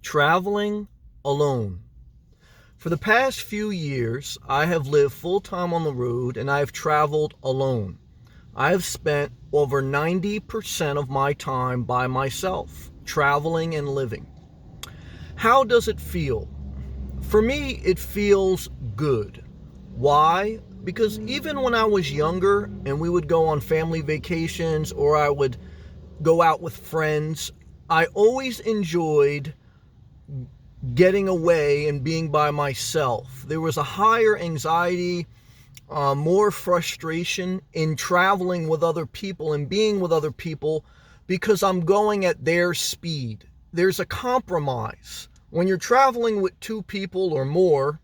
Traveling alone. For the past few years, I have lived full-time on the road and I have traveled alone. I have spent over 90% of my time by myself, traveling and living. How does it feel? For me, it feels good. Why? Because even when I was younger and we would go on family vacations or I would go out with friends, I always enjoyed getting away and being by myself. There was a higher anxiety, more frustration in traveling with other people and being with other people because I'm going at their speed. There's a compromise. When you're traveling with two people or more,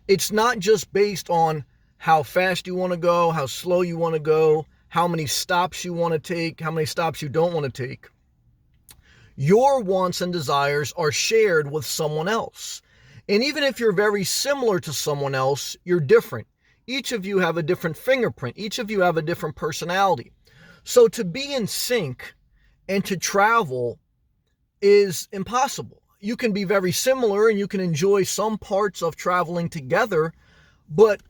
it's not just based on how fast you want to go, how slow you want to go, how many stops you want to take, how many stops you don't want to take. Your wants and desires are shared with someone else. And even if you're very similar to someone else, you're different. Each of you have a different fingerprint. Each of you have a different personality. So to be in sync and to travel is impossible. You can be very similar and you can enjoy some parts of traveling together. But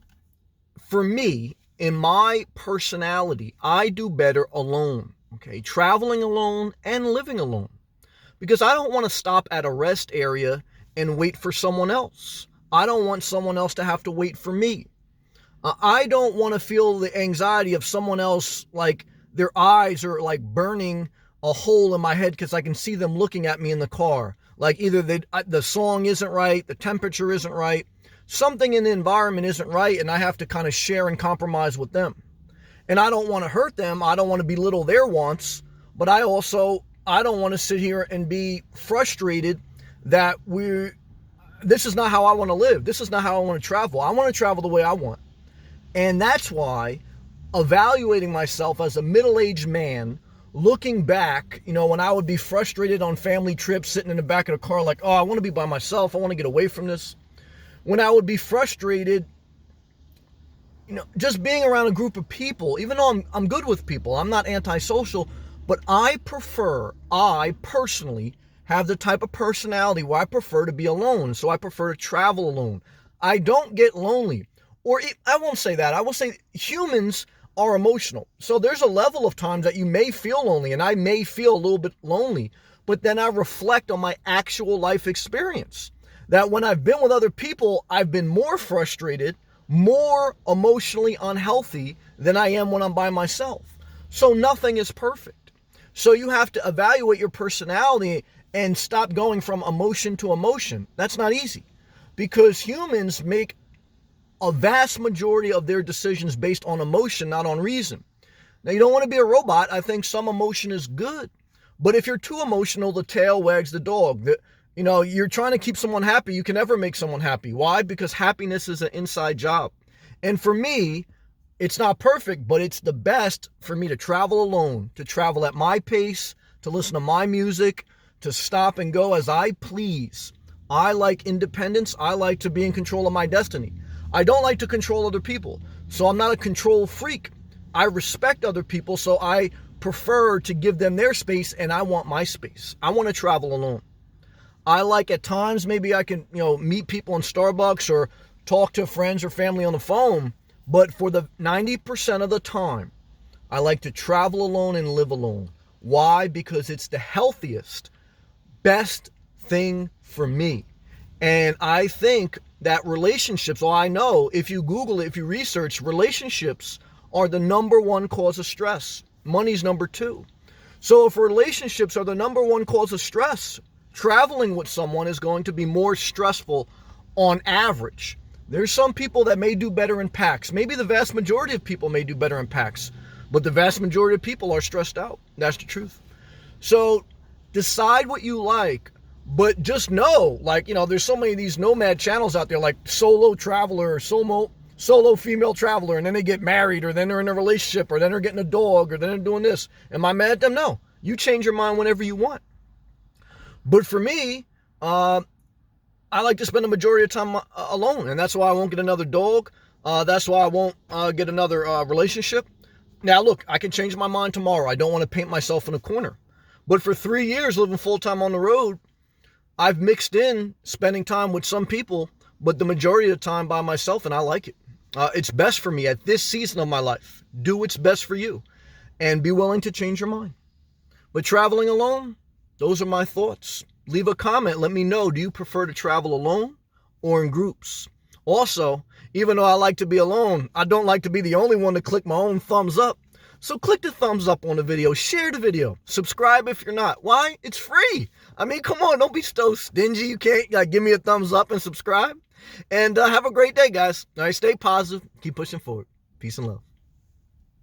for me, in my personality, I do better alone. Okay, traveling alone and living alone. Because I don't want to stop at a rest area and wait for someone else. I don't want someone else to have to wait for me. I don't want to feel the anxiety of someone else, like their eyes are like burning a hole in my head because I can see them looking at me in the car. Like either the song isn't right, the temperature isn't right, something in the environment isn't right, and I have to kind of share and compromise with them. And I don't want to hurt them. I don't want to belittle their wants, but I don't want to sit here and be frustrated that this is not how I want to live. This is not how I want to travel. I want to travel the way I want. And that's why evaluating myself as a middle-aged man, looking back, when I would be frustrated on family trips, sitting in the back of the car like, oh, I want to be by myself. I want to get away from this. When I would be frustrated, just being around a group of people, even though I'm good with people, I'm not antisocial, but I personally have the type of personality where I prefer to be alone. So I prefer to travel alone. I don't get lonely. I won't say that. I will say humans are emotional. So there's a level of times that you may feel lonely and I may feel a little bit lonely, but then I reflect on my actual life experience. That when I've been with other people, I've been more frustrated, more emotionally unhealthy than I am when I'm by myself. So nothing is perfect. So you have to evaluate your personality and stop going from emotion to emotion. That's not easy because humans make a vast majority of their decisions based on emotion, not on reason. Now, you don't want to be a robot. I think some emotion is good. But if you're too emotional, the tail wags the dog. You're trying to keep someone happy. You can never make someone happy. Why? Because happiness is an inside job. And for me, it's not perfect, but it's the best for me to travel alone, to travel at my pace, to listen to my music, to stop and go as I please. I like independence. I like to be in control of my destiny. I don't like to control other people, so I'm not a control freak. I respect other people, so I prefer to give them their space, and I want my space. I want to travel alone. I like at times, maybe I can, meet people in Starbucks or talk to friends or family on the phone, but for the 90% of the time, I like to travel alone and live alone. Why? Because it's the healthiest, best thing for me. And I think that relationships, I know if you Google it, if you research, relationships are the number one cause of stress. Money's number two. So if relationships are the number one cause of stress, traveling with someone is going to be more stressful on average. There's some people that may do better in packs. Maybe the vast majority of people may do better in packs, but the vast majority of people are stressed out. That's the truth. So decide what you like. But just know, there's so many of these Nomad channels out there, like solo traveler, solo female traveler, and then they get married, or then they're in a relationship, or then they're getting a dog, or then they're doing this. Am I mad at them? No. You change your mind whenever you want. But for me, I like to spend the majority of time alone, and that's why I won't get another dog. That's why I won't get another relationship. Now, look, I can change my mind tomorrow. I don't want to paint myself in a corner. But for 3 years living full-time on the road, I've mixed in spending time with some people, but the majority of the time by myself, and I like it. It's best for me at this season of my life. Do what's best for you and be willing to change your mind. But traveling alone, those are my thoughts. Leave a comment. Let me know, do you prefer to travel alone or in groups? Also, even though I like to be alone, I don't like to be the only one to click my own thumbs up. So click the thumbs up on the video, share the video, subscribe if you're not. Why? It's free. I mean, come on, don't be so stingy. You can't give me a thumbs up and subscribe. And have a great day, guys. All right, stay positive. Keep pushing forward. Peace and love.